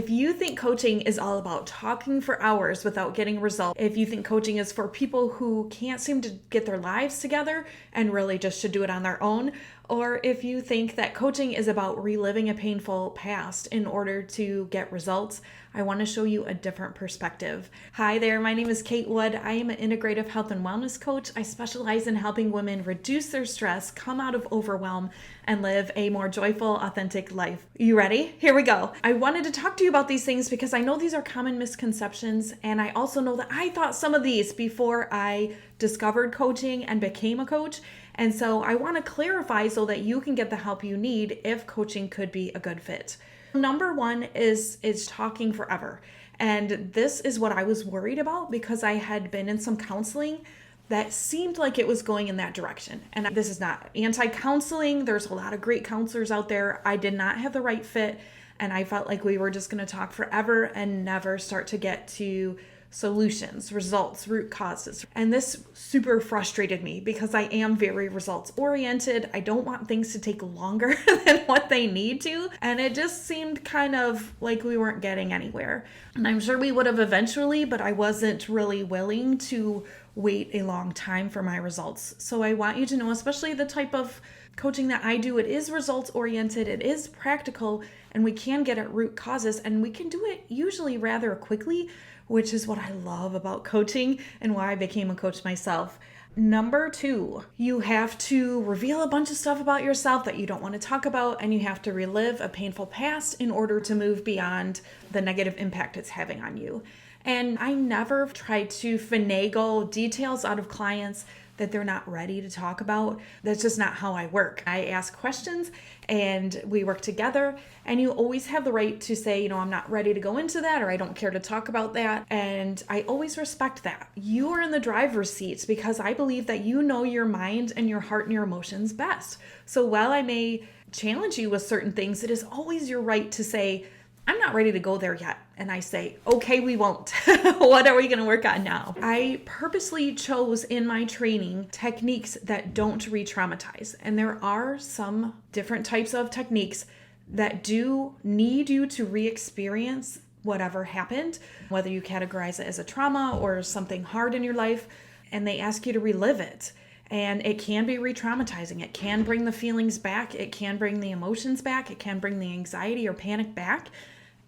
If you think coaching is all about talking for hours without getting results, if you think coaching is for people who can't seem to get their lives together and really just should do it on their own, or if you think that coaching is about reliving a painful past in order to get results, I want to show you a different perspective. Hi there, my name is Kate Wood. I am an integrative health and wellness coach. I specialize in helping women reduce their stress, come out of overwhelm, and live a more joyful, authentic life. You ready? Here we go. I wanted to talk to you about these things because I know these are common misconceptions, and I also know that I thought some of these before I discovered coaching and became a coach. And so I want to clarify so that you can get the help you need if coaching could be a good fit. Number one is talking forever. And this is what I was worried about because I had been in some counseling that seemed like it was going in that direction. And this is not anti-counseling. There's a lot of great counselors out there. I did not have the right fit. And I felt like we were just going to talk forever and never start to get to solutions, results, root causes. And this super frustrated me because I am very results oriented. I don't want things to take longer than what they need to. And it just seemed kind of like we weren't getting anywhere. And I'm sure we would have eventually, but I wasn't really willing to wait a long time for my results. So I want you to know, especially the type of coaching that I do, it is results oriented, it is practical, and we can get at root causes, and we can do it usually rather quickly, which is what I love about coaching and why I became a coach myself. Number two, you have to reveal a bunch of stuff about yourself that you don't want to talk about, and you have to relive a painful past in order to move beyond the negative impact it's having on you. And I never try to finagle details out of clients that they're not ready to talk about. That's just not how I work. I ask questions and we work together, and you always have the right to say, I'm not ready to go into that, or I don't care to talk about that. And I always respect that. You are in the driver's seat because I believe that you know your mind and your heart and your emotions best. So while I may challenge you with certain things, it is always your right to say, I'm not ready to go there yet. And I say, okay, we won't. What are we going to work on now? I purposely chose in my training techniques that don't re-traumatize. And there are some different types of techniques that do need you to re-experience whatever happened, whether you categorize it as a trauma or something hard in your life, and they ask you to relive it. And it can be re-traumatizing. It can bring the feelings back. It can bring the emotions back. It can bring the anxiety or panic back.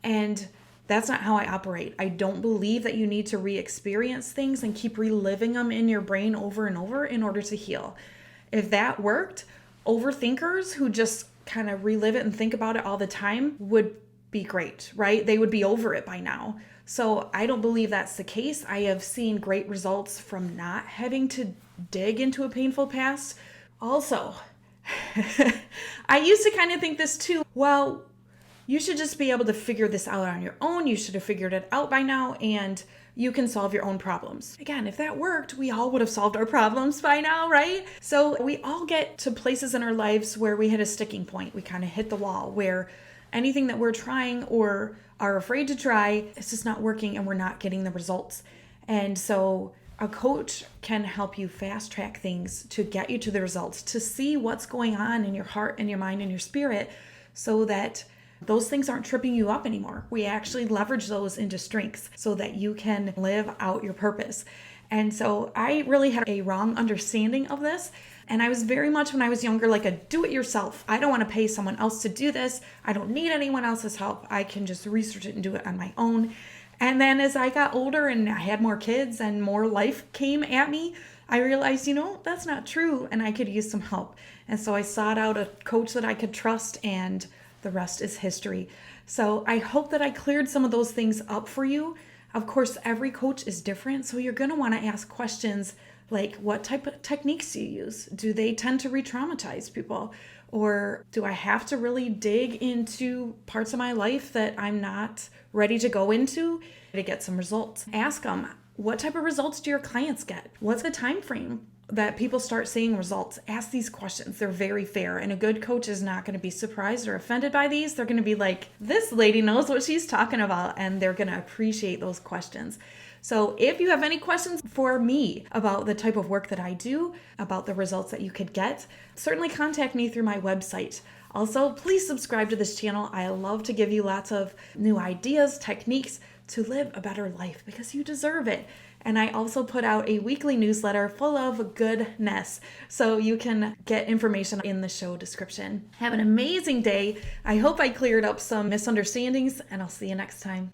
And that's not how I operate. I don't believe that you need to re-experience things and keep reliving them in your brain over and over in order to heal. If that worked, overthinkers who just kind of relive it and think about it all the time would be great, right? They would be over it by now. So I don't believe that's the case. I have seen great results from not having to dig into a painful past. Also, I used to kind of think this too. Well, you should just be able to figure this out on your own. You should have figured it out by now, and you can solve your own problems. Again, if that worked, we all would have solved our problems by now, right? So we all get to places in our lives where we hit a sticking point. We kind of hit the wall where anything that we're trying or are afraid to try, it's just not working and we're not getting the results. And so a coach can help you fast track things to get you to the results, to see what's going on in your heart and your mind and your spirit so that those things aren't tripping you up anymore. We actually leverage those into strengths so that you can live out your purpose. And so I really had a wrong understanding of this. And I was very much, when I was younger, like a do-it-yourself. I don't want to pay someone else to do this. I don't need anyone else's help. I can just research it and do it on my own. And then as I got older and I had more kids and more life came at me, I realized, that's not true. And I could use some help. And so I sought out a coach that I could trust, and the rest is history. So I hope that I cleared some of those things up for you. Of course, every coach is different, so you're going to want to ask questions like, what type of techniques do you use? Do they tend to re-traumatize people? Or do I have to really dig into parts of my life that I'm not ready to go into to get some results? Ask them, what type of results do your clients get? What's the time frame that people start seeing results? Ask these questions. They're very fair. And a good coach is not going to be surprised or offended by these. They're going to be like, this lady knows what she's talking about. And they're going to appreciate those questions. So if you have any questions for me about the type of work that I do, about the results that you could get, certainly contact me through my website. Also, please subscribe to this channel. I love to give you lots of new ideas, techniques to live a better life because you deserve it. And I also put out a weekly newsletter full of goodness, so you can get information in the show description. Have an amazing day. I hope I cleared up some misunderstandings, and I'll see you next time.